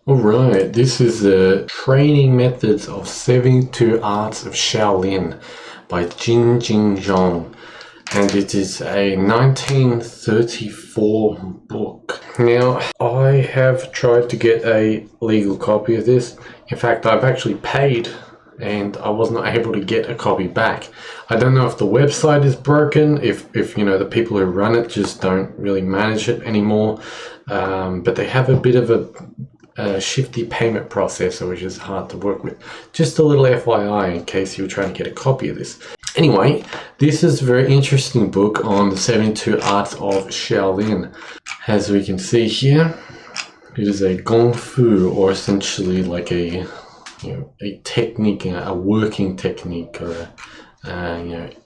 Alright, this is the Training Methods of 72 Arts of Shaolin by Jing Zhong, and it is a 1934 book. Now, I have tried to get a legal copy of this. In fact, I've actually paid and I was not able to get a copy back. I don't know if the website is broken, if you know, the people who run it just don't really manage it anymore, but they have a bit of a shifty payment processor, which is hard to work with. Just a little FYI in case you were trying to get a copy of this. Anyway, this is a very interesting book on the 72 Arts of Shaolin. As we can see here, it is a gong fu, or essentially like a technique, a working technique, or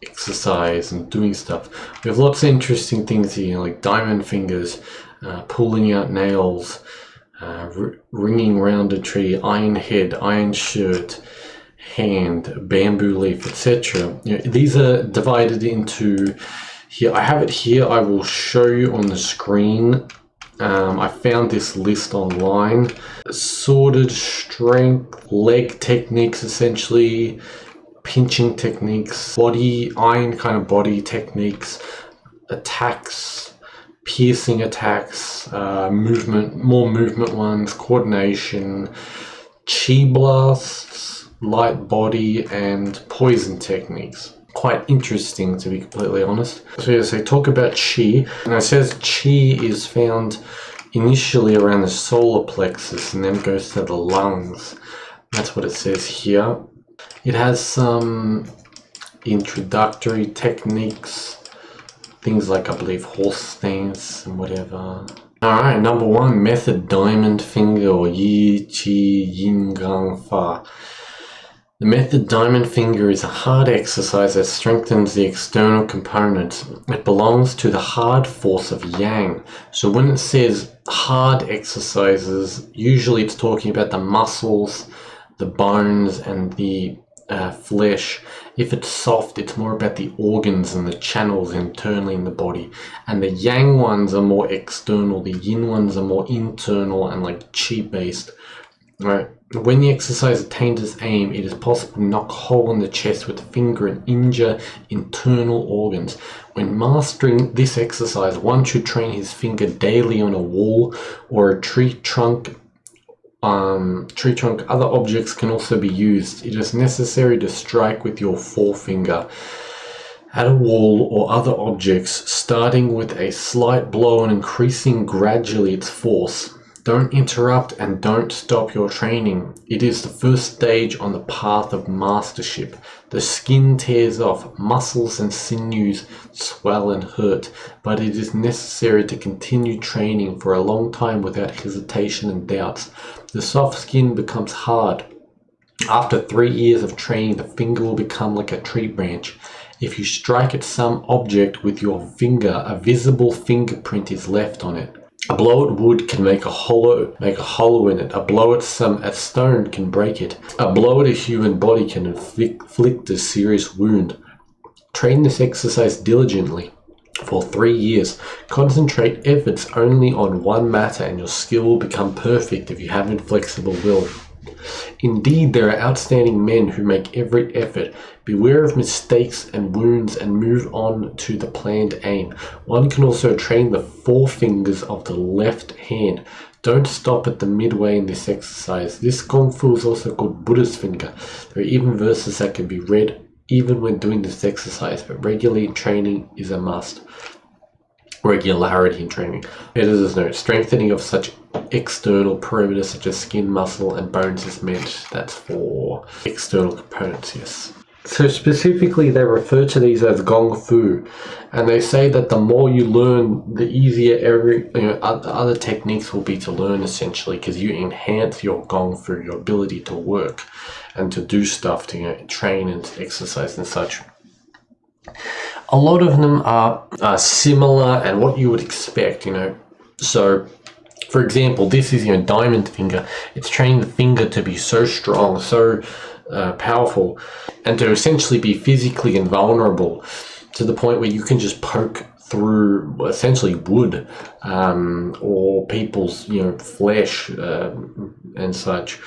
exercise and doing stuff. We have lots of interesting things here, like diamond fingers, pulling out nails, ringing round a tree, iron head, iron shirt, hand, bamboo leaf, etc. These are divided into here. I have it here. I will show you on the screen. I found this list online. Sorted strength, leg techniques, essentially pinching techniques, body, iron kind of body techniques, attacks, piercing attacks, more movement ones, coordination, chi blasts, light body, and poison techniques. Quite interesting, to be completely honest. So yes, they talk about chi, and it says chi is found initially around the solar plexus and then goes to the lungs. That's what it says here. It has some introductory techniques, things like, I believe, horse stance and whatever. Alright, number one, method diamond finger, or yi, qi, yin, gang, fa. The method diamond finger is a hard exercise that strengthens the external components. It belongs to the hard force of yang. So when it says hard exercises, usually it's talking about the muscles, the bones, and the flesh. If it's soft, it's more about the organs and the channels internally in the body. And the yang ones are more external, the yin ones are more internal and like chi based. Right. When the exercise attains its aim, it is possible to knock a hole in the chest with the finger and injure internal organs. When mastering this exercise, one should train his finger daily on a wall or a tree trunk. Other objects can also be used. It is necessary to strike with your forefinger at a wall or other objects, starting with a slight blow and increasing gradually its force. Don't interrupt and don't stop your training. It is the first stage on the path of mastership. The skin tears off, muscles and sinews swell and hurt, but it is necessary to continue training for a long time without hesitation and doubts. The soft skin becomes hard. After 3 years of training, the finger will become like a tree branch. If you strike at some object with your finger, a visible fingerprint is left on it. A blow at wood can make a hollow in it. A blow at a stone can break it. A blow at a human body can inflict a serious wound. Train this exercise diligently for 3 years. Concentrate efforts only on one matter and your skill will become perfect if you have inflexible will. Indeed, there are outstanding men who make every effort. Beware of mistakes and wounds and move on to the planned aim. One can also train the forefingers of the left hand. Don't stop at the midway in this exercise. This gong fu is also called Buddha's finger. There are even verses that can be read even when doing this exercise, but regularly training is a must. Regularity in training. Editor's note: strengthening of such external perimeters such as skin, muscle, and bones is meant. That's for external components, yes. So specifically, they refer to these as gong fu, and they say that the more you learn, the easier other techniques will be to learn, essentially, because you enhance your gong fu, your ability to work and to do stuff, to train and exercise and such. A lot of them are similar and what you would expect, So, for example, this is diamond finger. It's training the finger to be so strong, so powerful, and to essentially be physically invulnerable to the point where you can just poke through essentially wood, or people's, flesh, and such,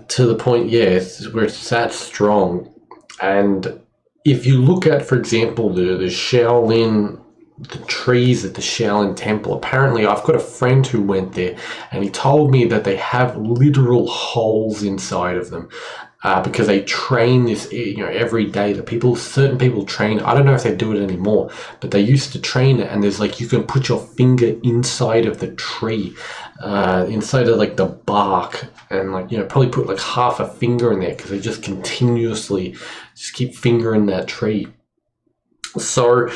to the point, where it's that strong. And if you look at, for example, the Shaolin, the trees at the Shaolin temple, apparently I've got a friend who went there, and he told me that they have literal holes inside of them, because they train this, every day. Certain people train. I don't know if they do it anymore, but they used to train it. And there's like, you can put your finger inside of the tree, inside of like the bark, and like, probably put like half a finger in there, because they just continuously just keep fingering that tree. So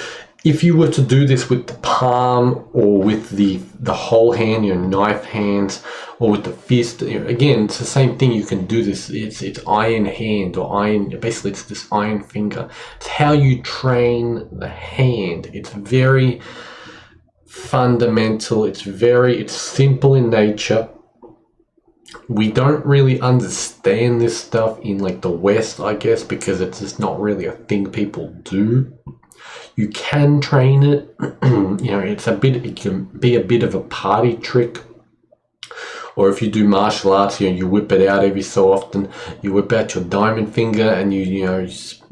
if you were to do this with the palm, or with the whole hand, your knife hands, or with the fist, again, it's the same thing. You can do this. It's iron hand, or iron. Basically, it's this iron finger. It's how you train the hand. It's very fundamental. It's simple in nature. We don't really understand this stuff in like the West, I guess, because it's just not really a thing people do. You can train it. It can be a bit of a party trick. Or if you do martial arts, you whip it out every so often. You whip out your diamond finger, and you just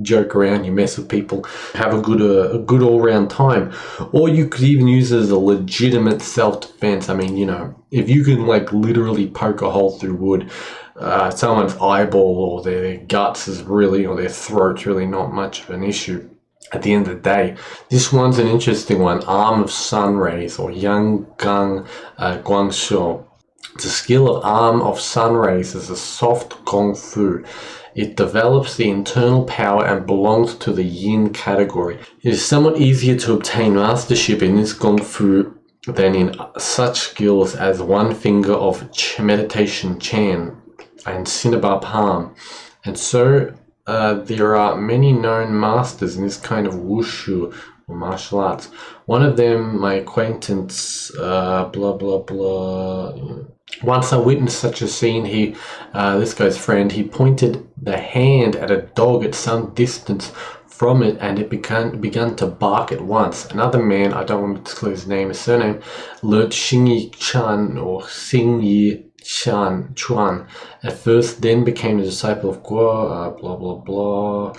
joke around, you mess with people, have a good all-round time. Or you could even use it as a legitimate self-defense. I mean, if you can like literally poke a hole through wood, someone's eyeball or their guts or their throat's really not much of an issue at the end of the day. This one's an interesting one. Arm of sun rays, or yang gang guangshou. It's a skill of arm of sun rays as a soft gong fu. It develops the internal power and belongs to the yin category. It is somewhat easier to obtain mastership in this gong fu than in such skills as one finger of meditation chan and Cinnabar palm. And so there are many known masters in this kind of wushu, or martial arts. One of them, my acquaintance, blah blah blah. Once I witnessed such a scene. This guy's friend, he pointed the hand at a dog at some distance from it, and it began to bark at once. Another man, I don't want to disclose his name, his surname, learnt Xingyi Chan, or Xingyi Chuan at first, then became a disciple of Guo, blah blah blah.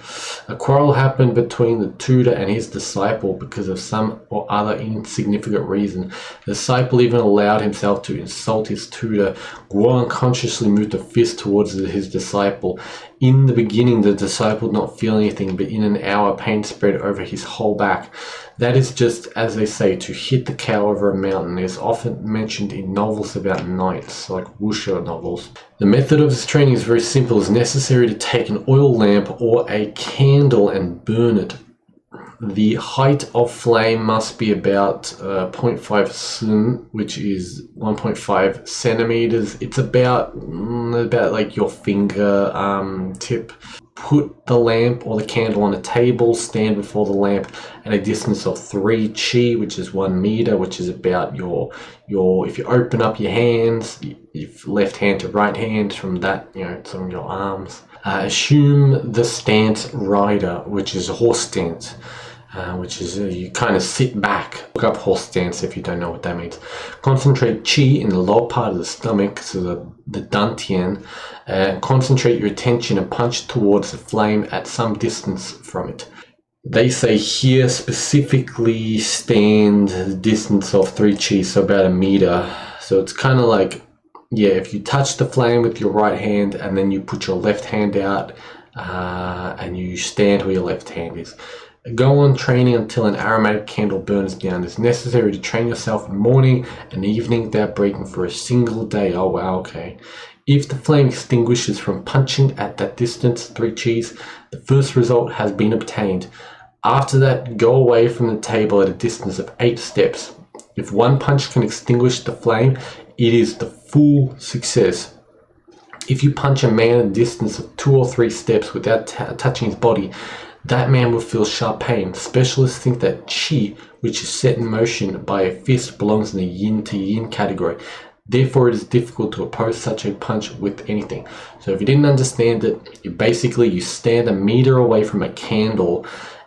A quarrel happened between the tutor and his disciple because of some or other insignificant reason. The disciple even allowed himself to insult his tutor. Guo unconsciously moved a fist towards his disciple. In the beginning, the disciple did not feel anything, but in an hour, pain spread over his whole back. That is just, as they say, to hit the cow over a mountain. It is often mentioned in novels about knights, like wuxia novels. The method of this training is very simple. It is necessary to take an oil lamp or a candle and burn it. The height of flame must be about 0.5 sun, which is 1.5 centimeters. It's about like your finger tip. Put the lamp or the candle on a table, stand before the lamp at a distance of 3 qi, which is 1 meter, which is about your if you open up your hands, if left hand to right hand, from that, it's on your arms. Assume the stance rider, which is a horse stance. Which is you kind of sit back. Look up horse stance if you don't know what that means. Concentrate qi in the lower part of the stomach, so the dantian, and concentrate your attention and punch towards the flame at some distance from it. They say here specifically stand the distance of 3 qi, so about 1 meter. So it's kind of like, if you touch the flame with your right hand and then you put your left hand out and you stand where your left hand is. Go on training until an aromatic candle burns down. It's necessary to train yourself morning and evening without breaking for a single day. Oh wow, okay. If the flame extinguishes from punching at that distance, 3 qis, the first result has been obtained. After that, go away from the table at a distance of 8 steps. If one punch can extinguish the flame, it is the full success. If you punch a man at a distance of 2 or 3 steps without touching his body, that man will feel sharp pain. Specialists think that qi, which is set in motion by a fist, belongs in the yin to yin category. Therefore, it is difficult to oppose such a punch with anything. So if you didn't understand it, you stand 1 meter away from a candle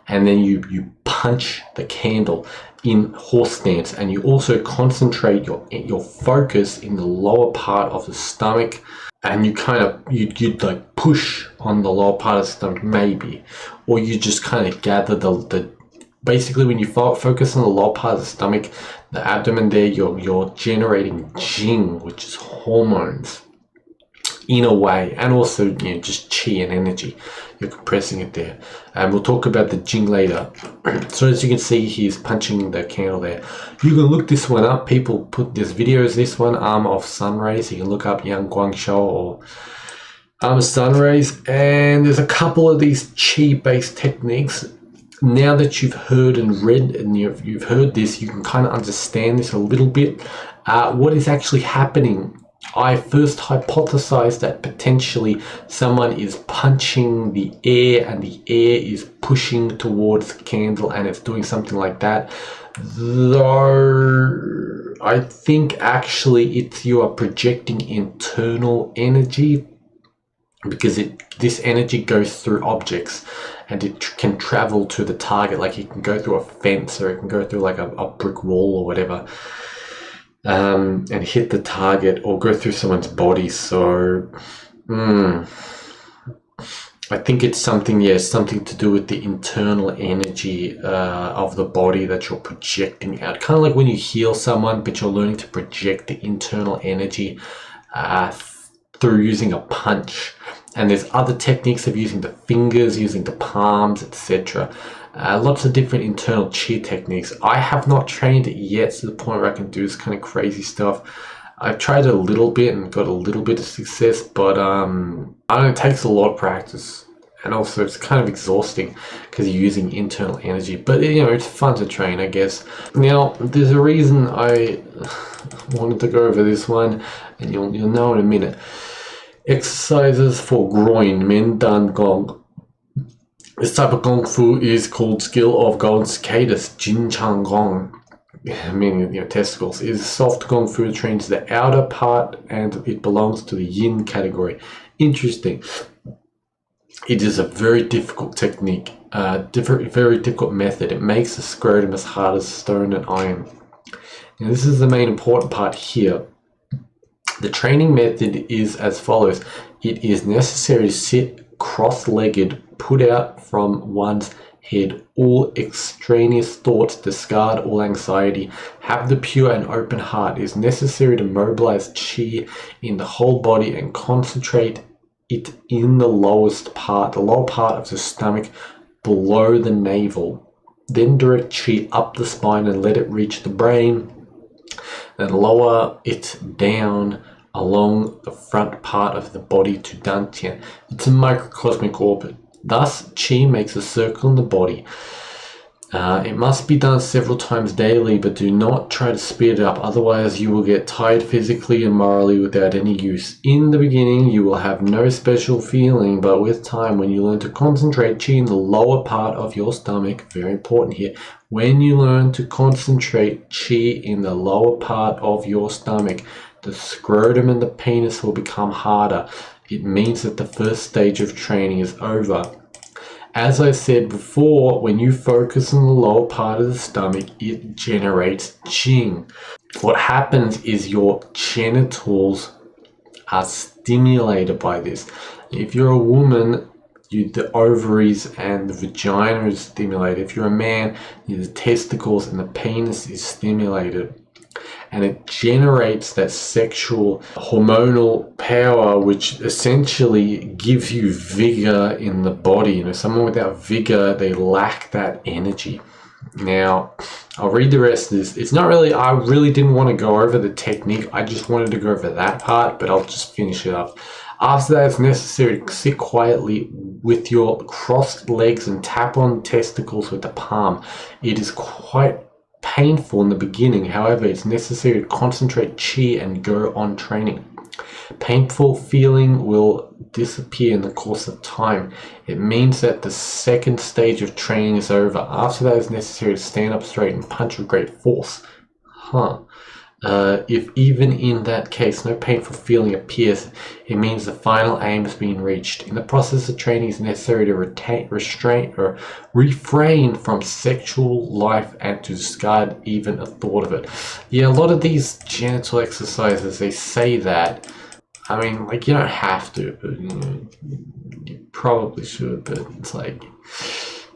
and then you punch the candle in horse stance, and you also concentrate your focus in the lower part of the stomach, and you kind of you'd like push on the lower part of the stomach maybe, or you just kind of gather the basically when you focus on the lower part of the stomach, the abdomen there, you're generating Jing, which is hormones in a way, and also just qi and energy. You're compressing it there, and we'll talk about the Jing later. So as you can see, he's punching the candle there. You can look this one up. People put this videos, this one, arm of sun rays. You can look up Yang Guangshou or arm of sun rays, and there's a couple of these qi based techniques. Now that you've heard and read and you've heard this, you can kind of understand this a little bit. What is actually happening? I first hypothesized that potentially someone is punching the air and the air is pushing towards the candle and it's doing something like that. Though I think actually you are projecting internal energy, because this energy goes through objects and it can travel to the target. Like it can go through a fence, or it can go through like a brick wall or whatever, and hit the target, or go through someone's body. So I think it's something to do with the internal energy of the body that you're projecting out. Kind of like when you heal someone, but you're learning to project the internal energy through using a punch. And there's other techniques of using the fingers, using the palms, etc. Lots of different internal chi techniques. I have not trained it yet to the point where I can do this kind of crazy stuff. I've tried it a little bit and got a little bit of success, but I don't know, it takes a lot of practice, and also it's kind of exhausting because you're using internal energy. But it's fun to train, I guess. Now, there's a reason I wanted to go over this one, and you'll know in a minute. Exercises for groin, men dan gong. This type of gong fu is called skill of golden cicadas, Jin Chang Gong, meaning testicles. It is soft gong fu that trains the outer part, and it belongs to the yin category. Interesting. It is a very difficult technique, very difficult method. It makes the scrotum as hard as stone and iron. Now, this is the main important part here. The training method is as follows. It is necessary to sit cross-legged, put out from one's head all extraneous thoughts, discard all anxiety, have the pure and open heart. It is necessary to mobilize qi in the whole body and concentrate it in the lower part of the stomach below the navel. Then direct qi up the spine and let it reach the brain. Then lower it down along the front part of the body to dantian. It's a microcosmic orbit. Thus, qi makes a circle in the body. It must be done several times daily, but do not try to speed it up, otherwise you will get tired physically and morally without any use. In the beginning, you will have no special feeling, but with time, when you learn to concentrate qi in the lower part of your stomach, very important here, when you learn to concentrate qi in the lower part of your stomach, the scrotum and the penis will become harder. It means that the first stage of training is over. As I said before, when you focus on the lower part of the stomach, it generates Jing. What happens is your genitals are stimulated by this. If you're a woman, the ovaries and the vagina is stimulated. If you're a man, the testicles and the penis is stimulated. And it generates that sexual hormonal power, which essentially gives you vigor in the body. Someone without vigor, they lack that energy. Now, I'll read the rest of this. It's not really, I really didn't want to go over the technique. I just wanted to go over that part, but I'll just finish it up. After that, it's necessary to sit quietly with your crossed legs and tap on testicles with the palm. It is quite painful in the beginning, however, it's necessary to concentrate qi and go on training. Painful feeling will disappear in the course of time. It means that the second stage of training is over. After that, it's necessary to stand up straight and punch with great force. If even in that case no painful feeling appears, it means the final aim has been reached. In the process of training, it's necessary to restrain or refrain from sexual life and to discard even a thought of it. Yeah, a lot of these genital exercises, they say that. I mean, like, you don't have to, but you probably should, but it's like,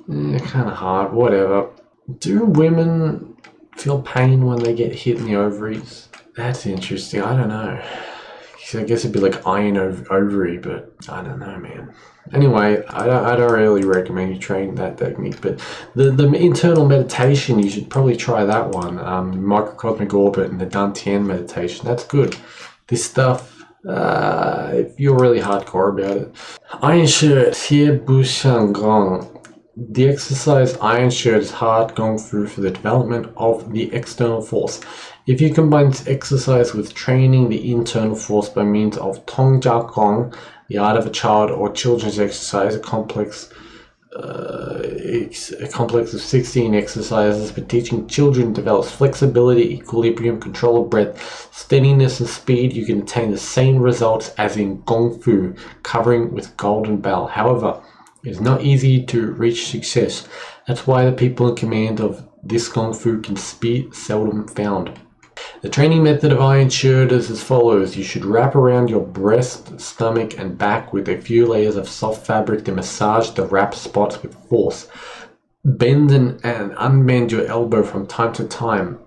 kind of hard, whatever. Do women feel pain when they get hit in the ovaries? That's interesting. I don't know. I guess it'd be like iron ovary, but I don't know, man. Anyway, I don't really recommend you train that technique, but the internal meditation, you should probably try that one. Microcosmic orbit and the Dantian meditation. That's good. This stuff, if you're really hardcore about it. Iron shirt, here Bushan Gong. The exercise iron shirt is hard gong fu for the development of the external force. If you combine this exercise with training the internal force by means of Tong Jia Gong, the art of a child or children's exercise, a complex of 16 exercises for teaching children develops flexibility, equilibrium, control of breath, steadiness and speed, you can attain the same results as in Gong Fu, covering with golden bell. However, it is not easy to reach success. That's why the people in command of this Gong Fu can be seldom found. The training method of iron shirt is as follows. You should wrap around your breast, stomach, and back with a few layers of soft fabric to massage the wrapped spots with force. Bend and unbend your elbow from time to time.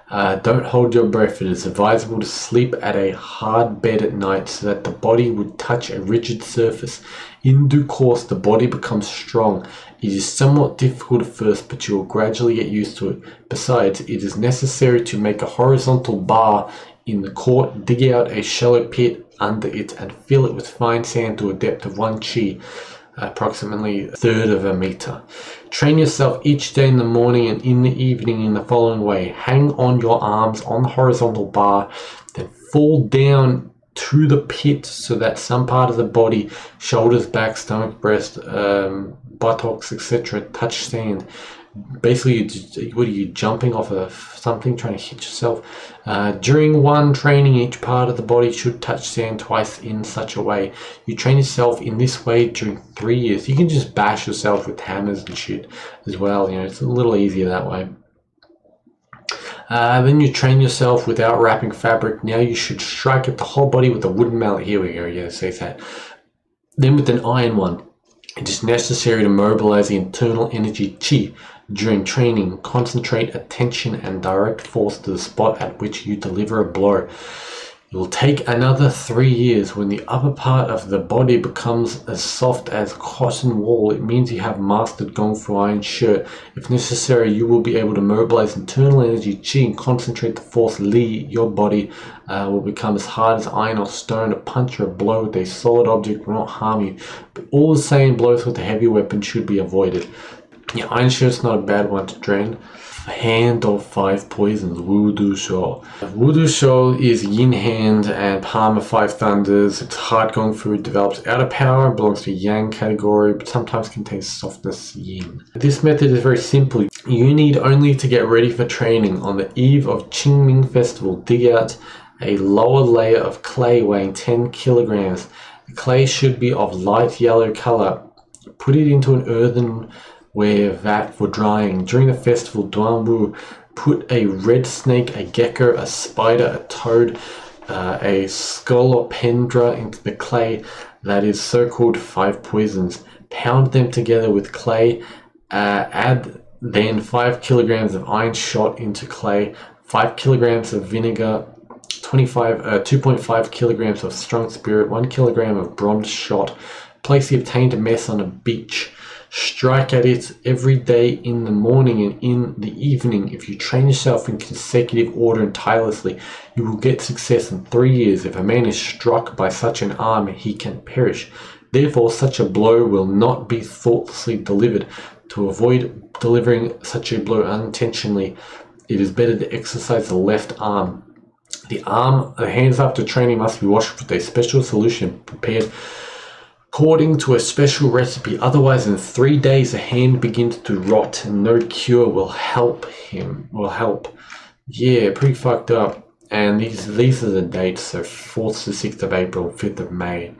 Don't hold your breath. It is advisable to sleep at a hard bed at night so that the body would touch a rigid surface. In due course, the body becomes strong. It is somewhat difficult at first, but you will gradually get used to it. Besides, it is necessary to make a horizontal bar in the court, dig out a shallow pit under it, and fill it with fine sand to a depth of 1 chi, approximately a third of a meter. Train yourself each day in the morning and in the evening in the following way. Hang on your arms on the horizontal bar, then fall down to the pit so that some part of the body, shoulders, back, stomach, breast, buttocks, etc., touch sand. Basically, what are you, jumping off of something, trying to hit yourself? During one training, each part of the body should touch sand twice in such a way. You train yourself in this way during 3 years. You can just bash yourself with hammers and shit as well. You know, it's a little easier that way. Then you train yourself without wrapping fabric. Now you should strike at the whole body with a wooden mallet. Here we go, yeah, say that. Then with an iron one. It is necessary to mobilize the internal energy qi during training. Concentrate attention and direct force to the spot at which you deliver a blow. It will take another 3 years. When the upper part of the body becomes as soft as cotton wool, it means you have mastered Gong Fu iron shirt. If necessary, you will be able to mobilize internal energy qi and concentrate the force li. Your body will become as hard as iron or stone. A punch or a blow with a solid object will not harm you, but all the same, blows with a heavy weapon should be avoided. Yeah, iron shirt's not a bad one to train. Hand of 5 poisons, Wudu Shou. Wudu Shou is yin hand and palm of 5 thunders. It's hard gong fu, develops outer power, belongs to yang category, but sometimes contains softness yin. This method is very simple. You need only to get ready for training. On the eve of Qing Festival, dig out a lower layer of clay weighing 10 kilograms. The clay should be of light yellow color. Put it into an earthenware vat for drying. During the festival, Duanwu, put a red snake, a gecko, a spider, a toad, a scolopendra into the clay that is so-called 5 poisons. Pound them together with clay. Add then 5 kilograms of iron shot into clay, 5 kilograms of vinegar, 2.5 kilograms of strong spirit, 1 kilogram of bronze shot. Place the obtained mess on a beach. Strike at it every day in the morning and in the evening. If you train yourself in consecutive order and tirelessly, you will get success in 3 years. If a man is struck by such an arm, he can perish. Therefore, such a blow will not be thoughtlessly delivered. To avoid delivering such a blow unintentionally, it is better to exercise the left arm. The hands after training must be washed with a special solution prepared according to a special recipe. Otherwise, in 3 days, the hand begins to rot and no cure will help. Yeah, pretty fucked up. And these are the dates, so 4th to 6th of April, 5th of May.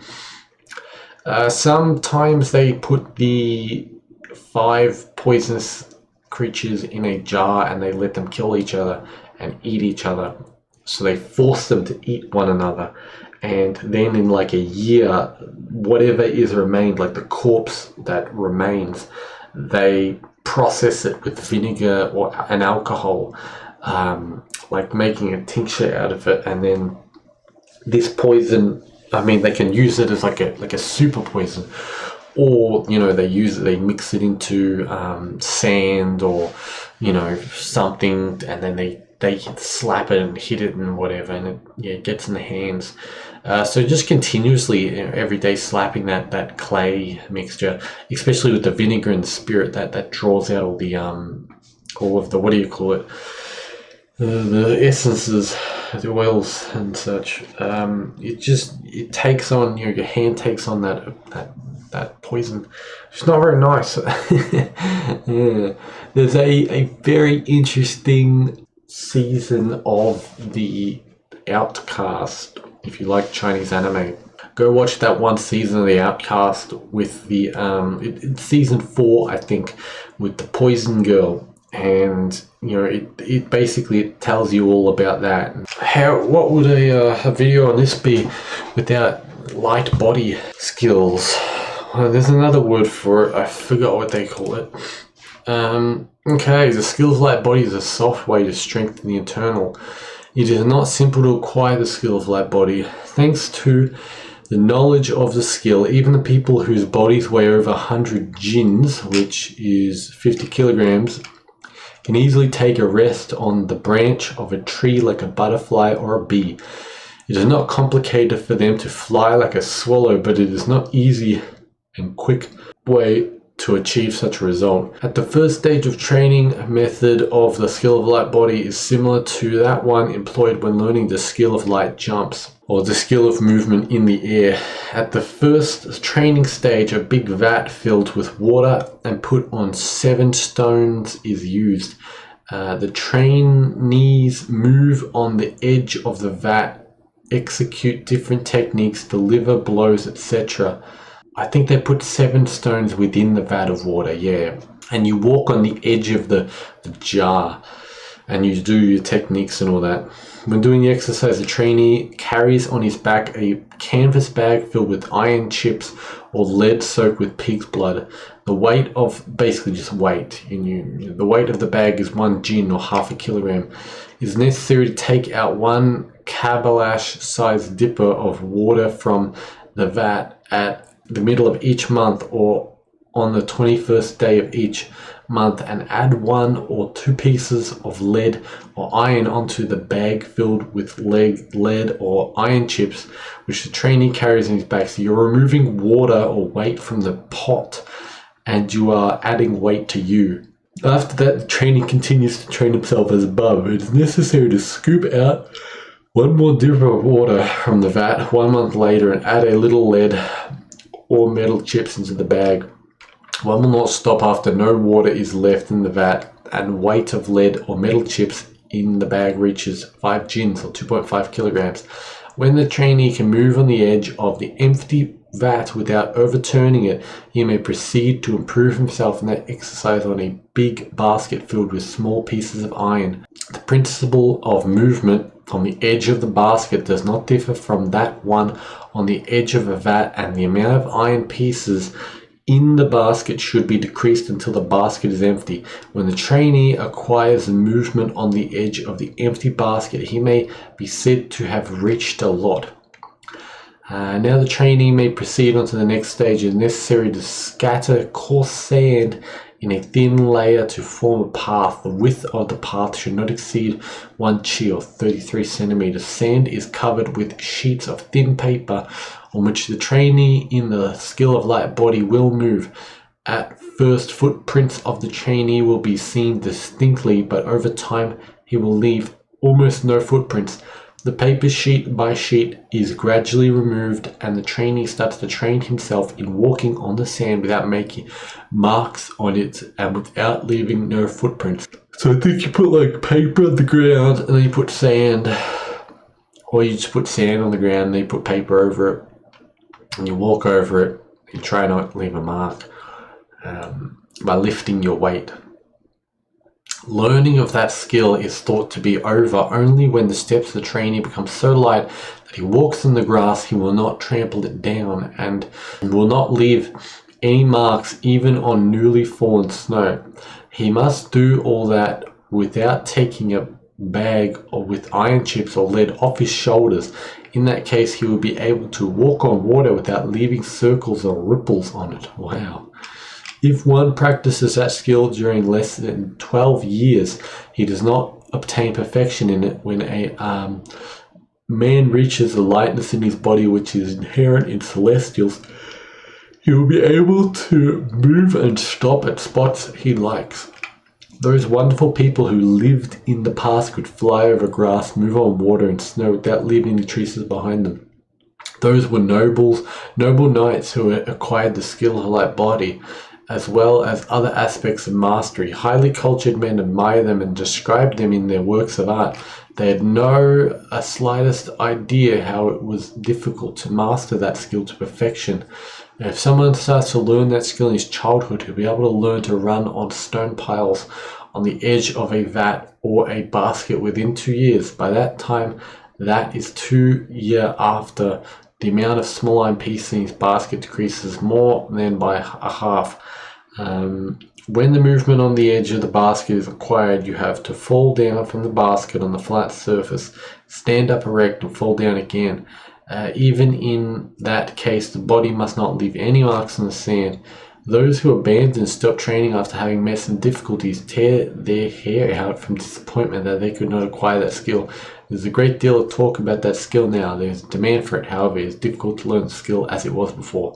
Sometimes they put the 5 poisonous creatures in a jar and they let them kill each other and eat each other. So they force them to eat one another. And then in like a year, whatever is remained, like the corpse that remains, they process it with vinegar or an alcohol, like making a tincture out of it. And then this poison, I mean, they can use it as like a super poison, or they mix it into sand or something, and then they slap it and hit it and whatever, and it gets in the hands. So just continuously, every day slapping that clay mixture, especially with the vinegar and the spirit, that draws out all of the, what do you call it, the essences, the oils and such. It takes on, your hand takes on that poison. It's not very nice. Yeah. There's a very interesting season of The Outcast. If you like Chinese anime, go watch that one season of The Outcast with it's season 4, I think, with the Poison Girl. And it basically tells you all about that. What would a video on this be without light body skills? Well, there's another word for it. I forgot what they call it. Okay, the skills light body is a soft way to strengthen the internal. It is not simple to acquire the skill of light body. Thanks to the knowledge of the skill, even the people whose bodies weigh over 100 jins, which is 50 kilograms, can easily take a rest on the branch of a tree like a butterfly or a bee. It is not complicated for them to fly like a swallow, but it is not easy and quick way to achieve such a result. At the first stage of training, method of the skill of light body is similar to that one employed when learning the skill of light jumps, or the skill of movement in the air. At the first training stage, a big vat filled with water and put on 7 stones is used. The trainees move on the edge of the vat, execute different techniques, deliver blows, etc. I think they put 7 stones within the vat of water, yeah. And you walk on the edge of the jar and you do your techniques and all that. When doing the exercise, the trainee carries on his back a canvas bag filled with iron chips or lead soaked with pig's blood. The weight of, basically just weight, the weight of the bag is 1 jin or half a kilogram. It is necessary to take out 1 calabash-sized dipper of water from the vat at the middle of each month or on the 21st day of each month, and add 1 or 2 pieces of lead or iron onto the bag filled with lead or iron chips, which the trainee carries in his back. So you're removing water or weight from the pot and you are adding weight to you. After that, the trainee continues to train himself as above. It is necessary to scoop out 1 more dipper of water from the vat 1 month later and add a little lead or metal chips into the bag. One will not stop after no water is left in the vat and weight of lead or metal chips in the bag reaches 5 jins or 2.5 kilograms. When the trainee can move on the edge of the empty vat without overturning it, he may proceed to improve himself in that exercise on a big basket filled with small pieces of iron. The principle of movement on the edge of the basket does not differ from that one on the edge of a vat, and the amount of iron pieces in the basket should be decreased until the basket is empty. When the trainee acquires movement on the edge of the empty basket, he may be said to have reached a lot. Now the trainee may proceed on to the next stage. It is necessary to scatter coarse sand in a thin layer to form a path. The width of the path should not exceed 1 chi or 33 centimeters. Sand is covered with sheets of thin paper on which the trainee in the skill of light body will move. At first, footprints of the trainee will be seen distinctly, but over time he will leave almost no footprints. The paper sheet by sheet is gradually removed and the trainee starts to train himself in walking on the sand without making marks on it and without leaving no footprints. So I think you put like paper on the ground and then you put sand, or you just put sand on the ground and then you put paper over it and you walk over it. You try not to leave a mark by lifting your weight. Learning of that skill is thought to be over only when the steps of the trainee become so light that he walks in the grass, he will not trample it down and will not leave any marks even on newly fallen snow. He must do all that without taking a bag or with iron chips or lead off his shoulders. In that case, he will be able to walk on water without leaving circles or ripples on it. Wow. If one practices that skill during less than 12 years, he does not obtain perfection in it. When a man reaches a lightness in his body which is inherent in celestials, he will be able to move and stop at spots he likes. Those wonderful people who lived in the past could fly over grass, move on water and snow without leaving any traces behind them. Those were noble knights who acquired the skill of the light body, as well as other aspects of mastery. Highly cultured men admire them and describe them in their works of art. They had no slightest idea how it was difficult to master that skill to perfection. If someone starts to learn that skill in his childhood, he'll be able to learn to run on stone piles on the edge of a vat or a basket within 2 years. By that time, that is 2 years after, the amount of small iron pieces in his basket decreases more than by a half. When the movement on the edge of the basket is acquired, you have to fall down from the basket on the flat surface, stand up erect and fall down again. Even in that case, the body must not leave any marks on the sand. Those who abandon and stop training after having met some difficulties tear their hair out from disappointment that they could not acquire that skill. There's a great deal of talk about that skill now. There's a demand for it, however, it is difficult to learn the skill as it was before.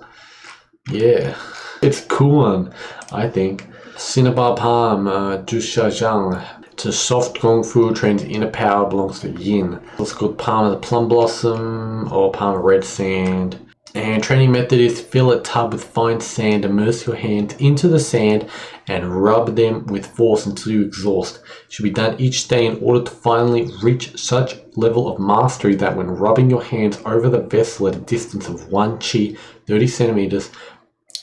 Yeah, it's a cool one, I think. Cinnabar palm, Zhong. It's a soft gong fu, trains inner power, belongs to yin. It's called palm of the plum blossom or palm of red sand. And training method is fill a tub with fine sand, immerse your hands into the sand and rub them with force until you exhaust. It should be done each day in order to finally reach such level of mastery that when rubbing your hands over the vessel at a distance of 1 chi, 30 centimeters,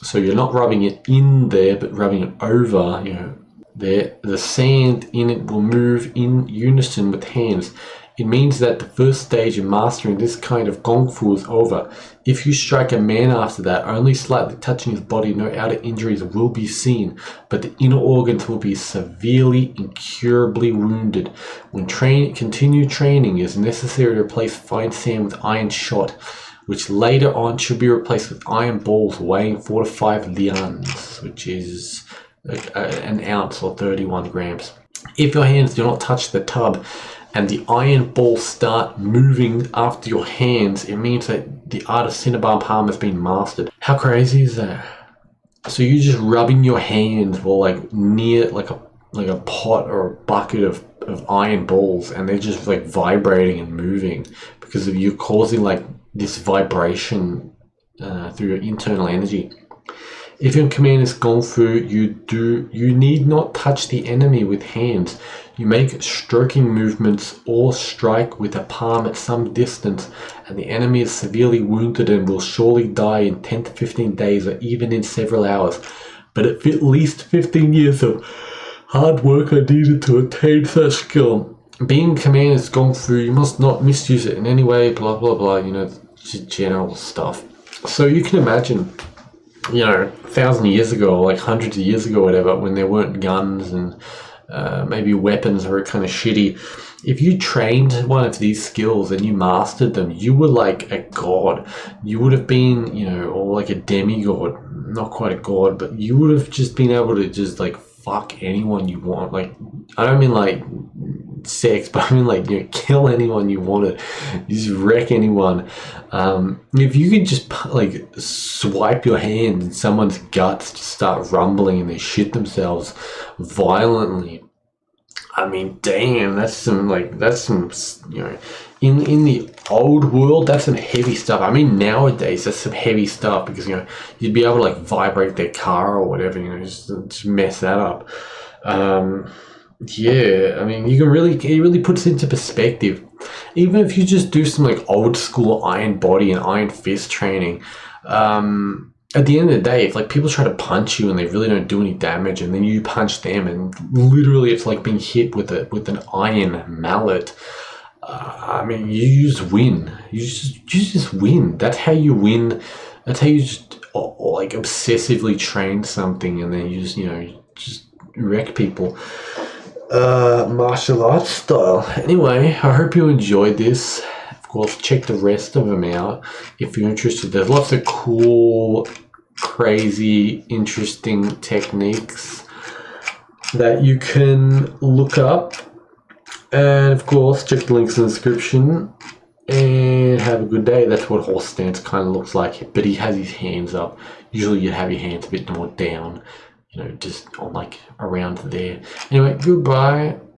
so you're not rubbing it in there but rubbing it over, there, the sand in it will move in unison with hands. It means that the first stage of mastering this kind of gong fu is over. If you strike a man after that, only slightly touching his body, no outer injuries will be seen, but the inner organs will be severely, incurably wounded. When continued training is necessary to replace fine sand with iron shot, which later on should be replaced with iron balls weighing 4 to 5 lians, which is an ounce or 31 grams. If your hands do not touch the tub and the iron balls start moving after your hands, it means that the art of Cinnabar palm has been mastered. How crazy is that? So you're just rubbing your hands while like near like a pot or a bucket of iron balls, and they're just like vibrating and moving because of you causing like this vibration through your internal energy. If your command is gong fu, you need not touch the enemy with hands. You make stroking movements or strike with a palm at some distance, and the enemy is severely wounded and will surely die in 10 to 15 days or even in several hours. But at least 15 years of hard work are needed to attain such skill. Being command is gong fu, you must not misuse it in any way, blah blah blah, general stuff. So you can imagine, 1,000 years ago, or like hundreds of years ago, whatever, when there weren't guns and maybe weapons were kind of shitty. If you trained one of these skills and you mastered them, you were like a god. You would have been, or like a demigod, not quite a god, but you would have just been able to just like fuck anyone you want. Like, I don't mean like sex, but I mean like, kill anyone you wanted. You just wreck anyone. If you could just like swipe your hand and someone's guts just start rumbling and they shit themselves violently, I mean, damn, that's some, in the old world, that's some heavy stuff. I mean, nowadays, that's some heavy stuff because, you'd be able to, like, vibrate their car or whatever, just mess that up. Yeah, I mean, it really puts it into perspective. Even if you just do some like old school iron body and iron fist training, at the end of the day, if like people try to punch you and they really don't do any damage, and then you punch them, and literally it's like being hit with an iron mallet. I mean, you just win. You just win. That's how you win. That's how you just like obsessively train something, and then you just just wreck people. Martial arts style. Anyway, I hope you enjoyed this. Of course, check the rest of them out if you're interested. There's lots of cool, crazy, interesting techniques that you can look up. And of course, check the links in the description. And have a good day. That's what horse stance kind of looks like. But he has his hands up. Usually you have your hands a bit more down, just on like around there. Anyway, goodbye.